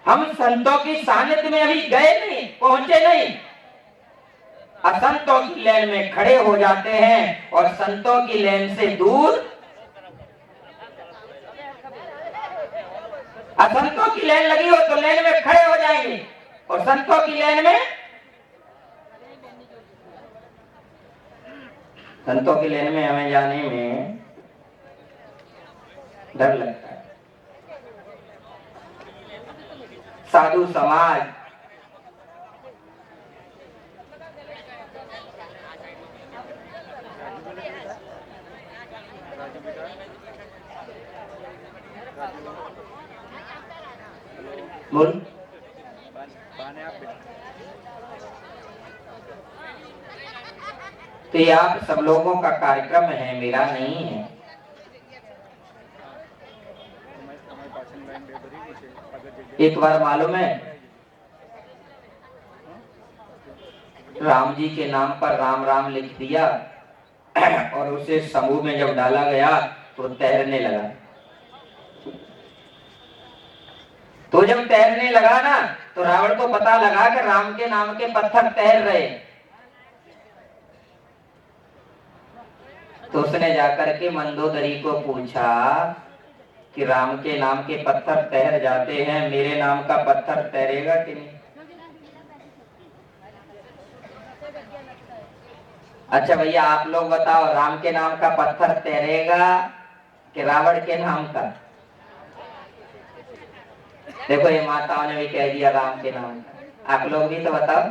हम संतों की सानिध्य में अभी गए नहीं, पहुंचे नहीं, असंतों की लेन में खड़े हो जाते हैं और संतों की लेन से दूर, असंतों की लेन लगी हो तो लेन में खड़े हो जाएंगे और संतों की लेन में, संतों की लेन में हमें जाने में डर लगता है। साधु समाज बोल, तो ये आप सब लोगों का कार्यक्रम है, मेरा नहीं है। एक बार मालूम है, राम जी के नाम पर राम राम लिख दिया और उसे समूह में जब डाला गया तो तैरने लगा। तो जब तैरने लगा ना तो रावण को पता लगा कि राम के नाम के पत्थर तैर रहे, तो उसने जाकर के मंदोदरी को पूछा कि राम के नाम के पत्थर तैर जाते हैं, मेरे नाम का पत्थर तैरेगा कि नहीं? अच्छा भैया आप लोग बताओ, राम के नाम का पत्थर तैरेगा कि रावण के नाम का? देखो ये माताओं ने भी कह दिया राम के नाम का, आप लोग भी तो बताओ,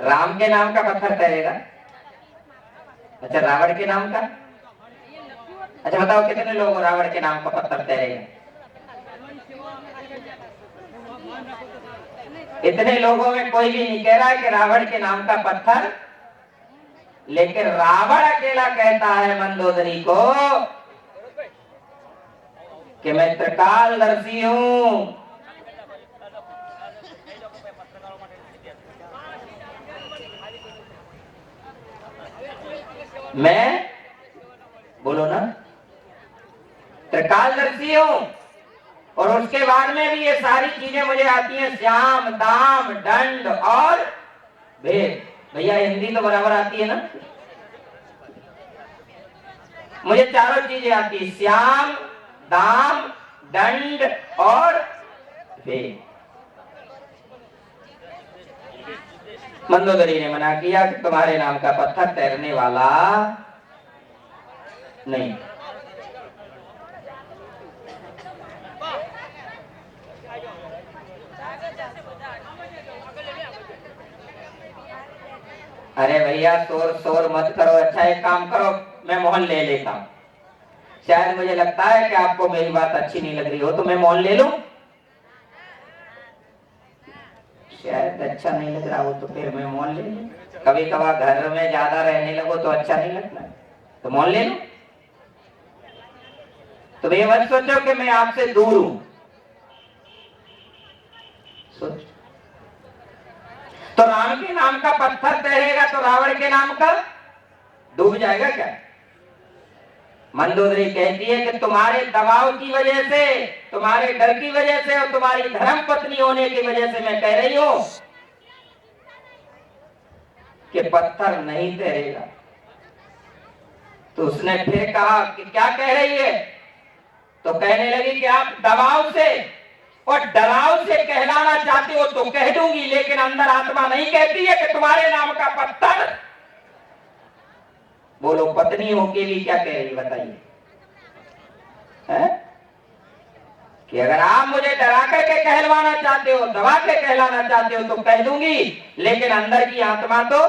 राम के नाम का पत्थर तैरेगा? अच्छा रावण के नाम का? अच्छा बताओ कितने लोग रावण के नाम का पत्थर तैरेगा? इतने लोगों में कोई भी नहीं कह रहा है कि रावण के नाम का पत्थर, लेकिन रावण अकेला कहता है मंदोदरी को कि मैं त्रिकालदर्शी हूं। मैं, बोलो ना, त्रिकालदर्शी हूं और उसके बाद में भी ये सारी चीजें मुझे आती हैं, श्याम दाम दंड और भेद। भैया हिंदी तो बराबर आती है ना? मुझे चारों चीजें आती है, श्याम दाम दंड और भेद। मंदोदरी ने मना किया कि तुम्हारे नाम का पत्थर तैरने वाला नहीं। अरे भैया शोर शोर मत करो, अच्छा एक काम करो, मैं मौन ले लेता हूं। शायद मुझे लगता है कि आपको मेरी बात अच्छी नहीं लग रही हो तो मैं मौन ले लूं। शायद अच्छा नहीं लग रहा हो तो फिर मैं मौन ले लूं। कभी कभार घर में ज्यादा रहने लगो तो अच्छा नहीं लगता, तो मौन ले लूं। तो ये मत सोचो कि मैं आपसे दूर हूं, सोच। तो राम के नाम का पत्थर तैरेगा तो रावण के नाम का डूब जाएगा क्या? मंदोदरी कहती है कि तुम्हारे दबाव की वजह से, तुम्हारे डर की वजह से और तुम्हारी धर्म पत्नी होने की वजह से मैं कह रही हूं कि पत्थर नहीं तैरेगा। तो उसने फिर कहा कि क्या कह रही है? तो कहने लगी कि आप दबाव से और डराव से कहलाना चाहते हो तो कह दूंगी, लेकिन अंदर आत्मा नहीं कहती है कि तुम्हारे नाम का पत्थर। बोलो पत्नी होके भी क्या कह रही बताइए? कि अगर आप मुझे डरा करके कहलवाना चाहते हो, दबा के कहलाना चाहते हो तो कह दूंगी, लेकिन अंदर की आत्मा तो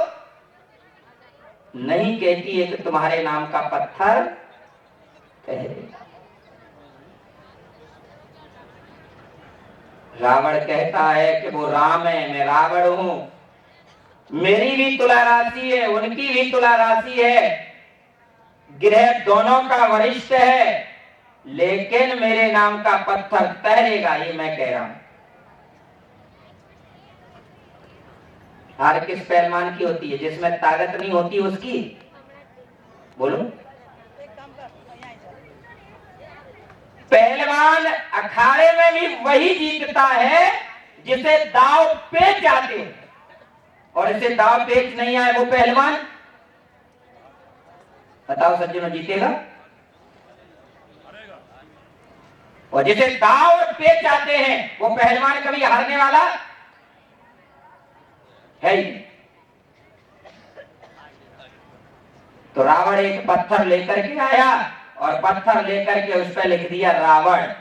नहीं कहती है कि तुम्हारे नाम का पत्थर कह देगा। रावण कहता है कि वो राम है, मैं रावण हूं, मेरी भी तुला राशि है, उनकी भी तुला राशि है, ग्रह दोनों का वरिष्ठ है, लेकिन मेरे नाम का पत्थर तैरेगा, ये मैं कह रहा हूं। हार किस पहलवान की होती है? जिसमें ताकत नहीं होती उसकी। बोलो पहलवान अखाड़े में भी वही जीतता है जिसे दाव पेच आते हो, और इसे दाव पेच नहीं आए वो पहलवान, बताओ सज्जनों, जीतेगा? और जिसे दाव और पेच आते हैं वो पहलवान कभी हारने वाला है ही। तो रावण एक पत्थर लेकर के आया और पत्थर लेकर के उस पर लिख दिया रावण।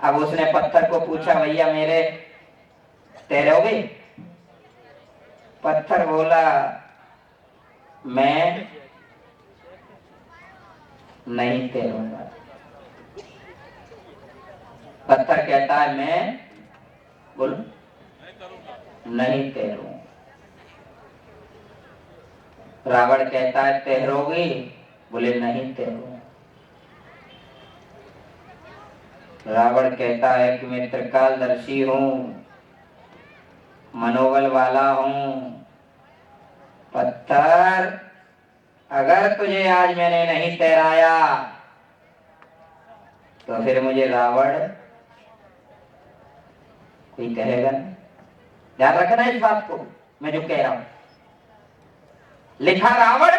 अब उसने पत्थर को पूछा, भैया मेरे तैरोगे? पत्थर बोला, मैं नहीं तैरूंगा। पत्थर कहता है, मैं बोलो नहीं तैरूंगा। रावण कहता है, तैरोगे? बोले नहीं तैरूंगा। रावण कहता है कि मैं त्रिकालदर्शी हूं, मनोबल वाला हूं। पत्थर, अगर तुझे आज मैंने नहीं तैराया तो फिर मुझे रावण कोई कहेगा नहीं। ध्यान रखना इस बात को, मैं जो कह रहा हूं। लिखा रावण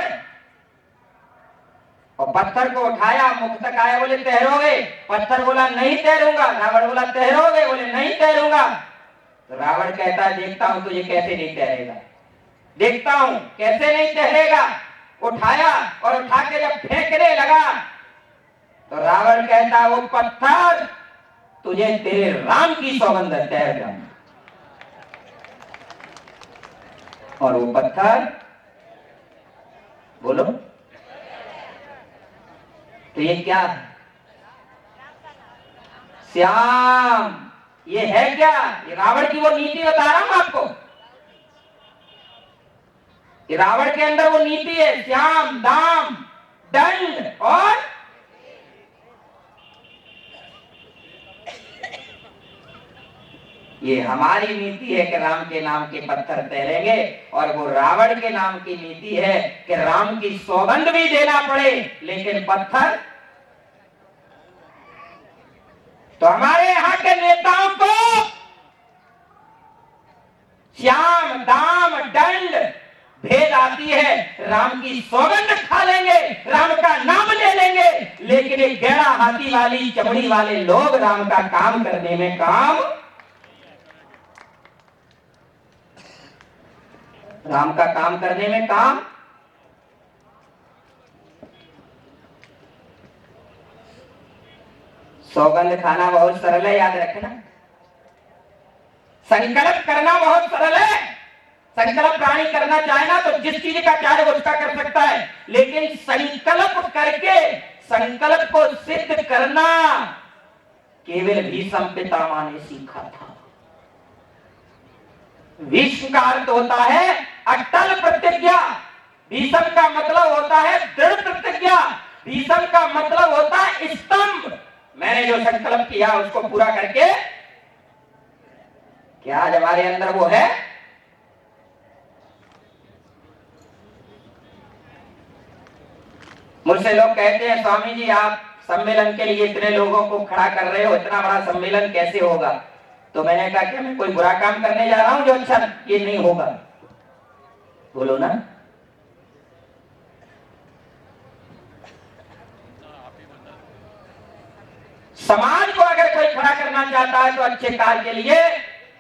और पत्थर को उठाया, मुख तक आया, बोले तैरोगे? पत्थर बोला नहीं तैरूंगा। रावण बोला तैरोगे? बोले नहीं तैरूंगा। तो रावण कहता है, देखता हूं तुझे कैसे नहीं तैरेगा, देखता हूं कैसे नहीं तैरेगा। उठाया और उठा के जब फेंकने लगा तो रावण कहता, वो पत्थर, तुझे तेरे राम की सौगंध है, तैर जा। और वो पत्थर, बोलो, तो ये क्या है? श्याम। ये है क्या? ये रावण की वो नीति बता रहा हूं आपको। ये रावण के अंदर वो नीति है, श्याम, दाम, दंड और ये हमारी नीति है कि राम के नाम के पत्थर तैरेंगे, और वो रावण के नाम की नीति है कि राम की सौगंध भी देना पड़े लेकिन पत्थर। तो हमारे यहां के नेताओं को श्याम, दाम, दंड भेद आती है, राम की सौगंध खा लेंगे, राम का नाम ले लेंगे, लेकिन एक गैड़ा हाथी वाली चमड़ी वाले लोग राम का काम करने में राम का काम करने में काम। सौगंध खाना बहुत सरल है, याद रखना। संकल्प करना बहुत सरल है। संकल्प प्राणी करना चाहे ना तो जिस चीज का चाहे उसका कर सकता है, लेकिन संकल्प करके संकल्प को सिद्ध करना केवल भीष्म पितामह ने सीखा था। भीष्म का अर्थ होता है अटल प्रतिज्ञा। भीष्म का मतलब होता है दृढ़ प्रतिज्ञा। भीष्म का मतलब होता है स्तंभ। मैंने जो संकल्प किया उसको पूरा करके, क्या आज हमारे अंदर वो है? मुझसे लोग कहते हैं, स्वामी जी आप सम्मेलन के लिए इतने लोगों को खड़ा कर रहे हो, इतना बड़ा सम्मेलन कैसे होगा? तो मैंने कहा कि मैं कोई बुरा काम करने जा रहा हूं जो अच्छा ये नहीं होगा? बोलो ना। समाज को अगर कोई खड़ा करना चाहता है तो अच्छे कार्य के लिए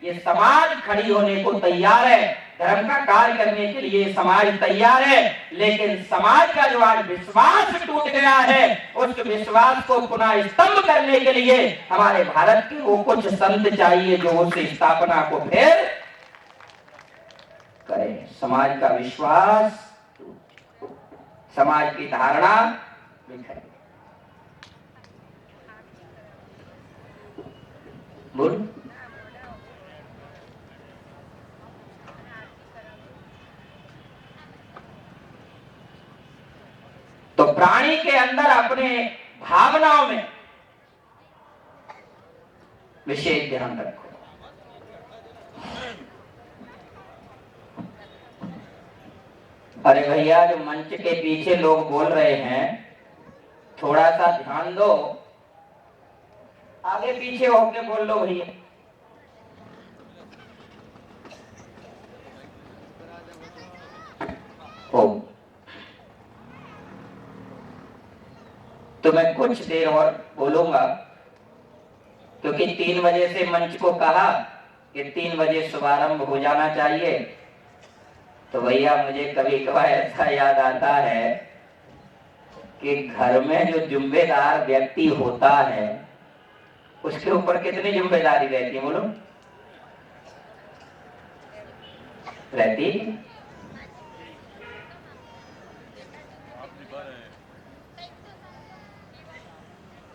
ये समाज खड़ी होने को तैयार है। धर्म का कार्य करने के लिए समाज तैयार है, लेकिन समाज का जो आज विश्वास टूट गया है, उस विश्वास को पुनः स्तंभ करने के लिए हमारे भारत के वो कुछ संत चाहिए जो उस स्थापना को फिर करें। समाज का विश्वास, समाज की धारणा बिखरे। बोल। तो प्राणी के अंदर अपने भावनाओं में विशेष ध्यान रखो। अरे भैया, जो मंच के पीछे लोग बोल रहे हैं थोड़ा सा ध्यान दो, आगे पीछे होके बोल लो भैया। ओ, तो मैं कुछ देर और बोलूंगा, क्योंकि 3 बजे से मंच को कहा कि 3 बजे शुभारंभ हो जाना चाहिए। तो भैया मुझे कभी कभार ऐसा याद आता है कि घर में जो जिम्मेदार व्यक्ति होता है उसके ऊपर कितनी जिम्मेदारी रहती है, बोलो? रहती।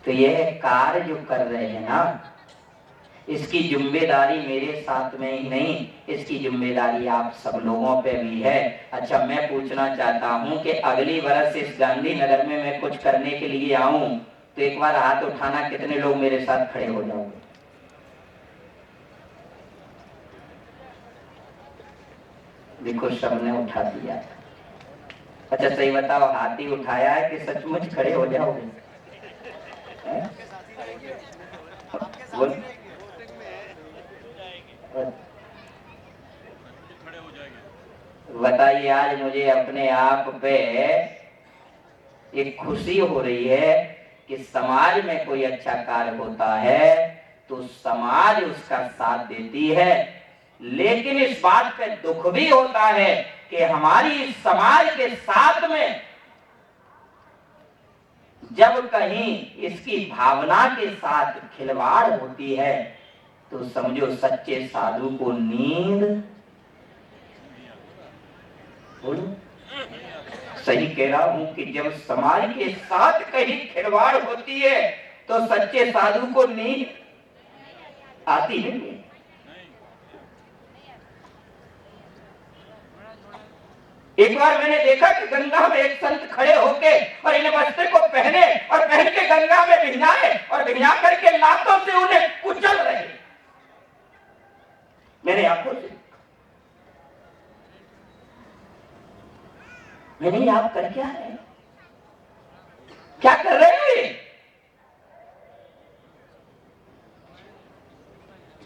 तो यह कार्य जो कर रहे हैं ना, इसकी जिम्मेदारी मेरे साथ में ही नहीं, इसकी जिम्मेदारी आप सब लोगों पे भी है। अच्छा, मैं पूछना चाहता हूं कि अगली वर्ष इस गांधीनगर में मैं कुछ करने के लिए आऊं तो एक बार हाथ उठाना, कितने लोग मेरे साथ खड़े हो जाओगे? देखो सबने उठा दिया। अच्छा सही बताओ, हाथ ही उठाया है कि सचमुच खड़े हो जाओगे? बोल। बताइए, आज मुझे अपने आप पे एक खुशी हो रही है कि समाज में कोई अच्छा कार्य होता है तो समाज उसका साथ देती है, लेकिन इस बात पे दुख भी होता है कि हमारी समाज के साथ में जब कहीं इसकी भावना के साथ खिलवाड़ होती है तो समझो सच्चे साधु को नींद। बोलो, सही कह रहा हूं कि जब समाज के साथ कहीं खिलवाड़ होती है तो सच्चे साधु को नींद आती नहीं। एक बार मैंने देखा कि गंगा में एक संत खड़े होके और इन वस्त्र को पहने और पहन के गंगा में भिजाए और भिजा करके लातों से उन्हें कुचल रहे। मैंने आंखों से, मैंने आप कर क्या है, क्या कर रहे हो? ये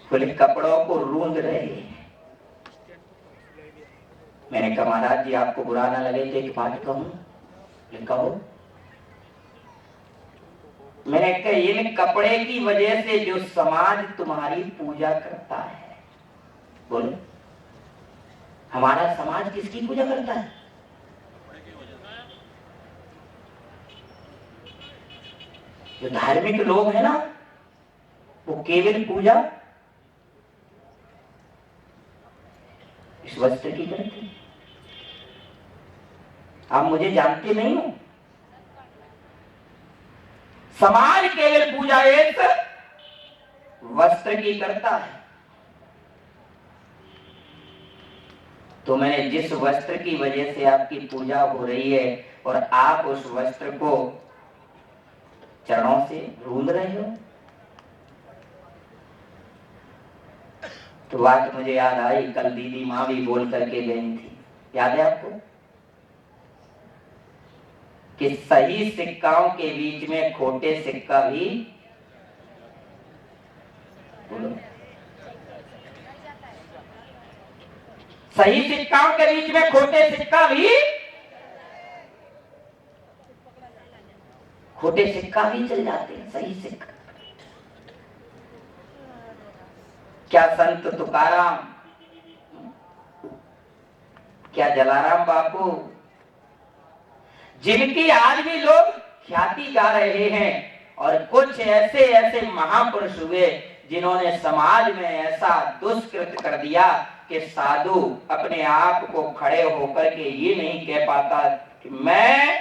खुले कपड़ों को रूंध रहे हैं। मैंने कहा महाराज जी आपको बुरा ना लगे तो एक बात कहूं? कहो। मैंने कहा इन कपड़े की वजह से जो समाज तुम्हारी पूजा करता है, बोलो हमारा समाज किसकी पूजा करता है? जो धार्मिक लोग हैं ना, वो केवल पूजा इस वस्त्र की करते हैं। आप मुझे जानते नहीं हो, समाज केवल पूजा एक वस्त्र की करता है। तो मैंने जिस वस्त्र की वजह से आपकी पूजा हो रही है और आप उस वस्त्र को चरणों से रूंध रहे हो, तो बात मुझे याद आई, कल दीदी माँ भी बोल करके गई थी, याद है आपको? कि सही सिक्काओं के बीच में खोटे सिक्का भी, बोलो, सही सिक्काओं के बीच में खोटे सिक्का भी, खोटे सिक्का भी चल जाते हैं, सही सिक्का। क्या संत तुकाराम, क्या जलाराम बापू, जिनकी आज भी लोग ख्याति गा रहे हैं, और कुछ ऐसे ऐसे महापुरुष हुए जिन्होंने समाज में ऐसा दुष्कृत कर दिया कि साधु अपने आप को खड़े होकर के ये नहीं कह पाता कि मैं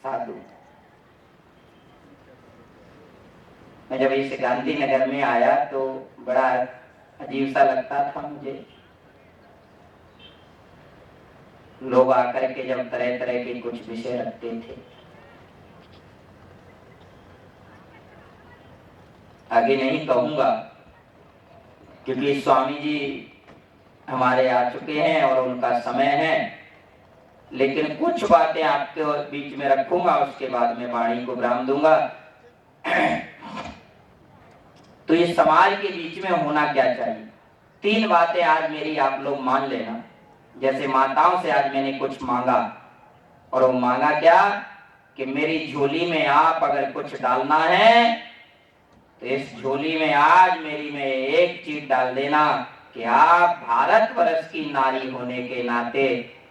साधु। मैं जब इस गांधीनगर में आया तो बड़ा अजीब सा लगता था मुझे। लोग आकर के जब तरह तरह के कुछ विषय रखते थे, आगे नहीं कहूंगा क्योंकि स्वामी जी हमारे आ चुके हैं और उनका समय है। लेकिन कुछ बातें आपके बीच में रखूंगा, उसके बाद में वाणी को विराम दूंगा। तो ये समाज के बीच में होना क्या चाहिए, 3 बातें आज मेरी आप लोग मान लेना। जैसे माताओं से आज मैंने कुछ मांगा, और वो मांगा क्या कि मेरी झोली में आप अगर कुछ डालना है तो इस झोली में आज मेरी में एक चीज डाल देना कि आप भारतवर्ष की नारी होने के नाते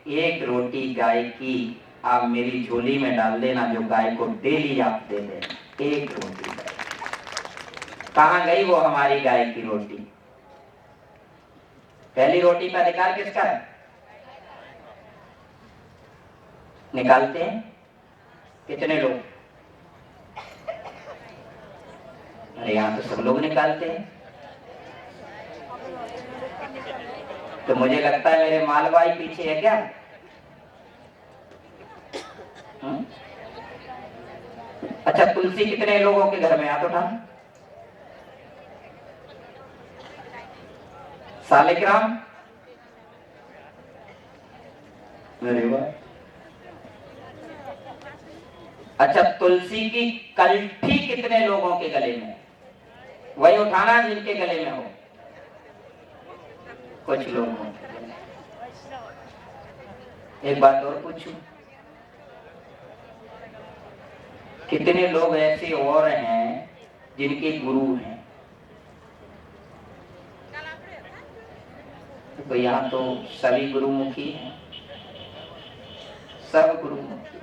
एक रोटी गाय की आप मेरी झोली में डाल देना, जो गाय को डेली आप दे देना, एक रोटी। कहां गई वो हमारी गाय की रोटी? पहली रोटी का अधिकार किसका है? निकालते हैं कितने लोग? अरे यहाँ तो सब लोग निकालते हैं। तो मुझे लगता है मेरे मालवाई पीछे है क्या? अच्छा, तुलसी कितने लोगों के घर में? हाथ उठा। सालिग्राम? अरे वाह। अच्छा, तुलसी की कल्ठी कितने लोगों के गले में? वही उठाना जिनके गले में हो। कुछ लोग। एक बात और पूछूं, कितने लोग ऐसे और हैं जिनके गुरु हैं? तो यहाँ तो सभी गुरुमुखी हैं, सब गुरुमुखी।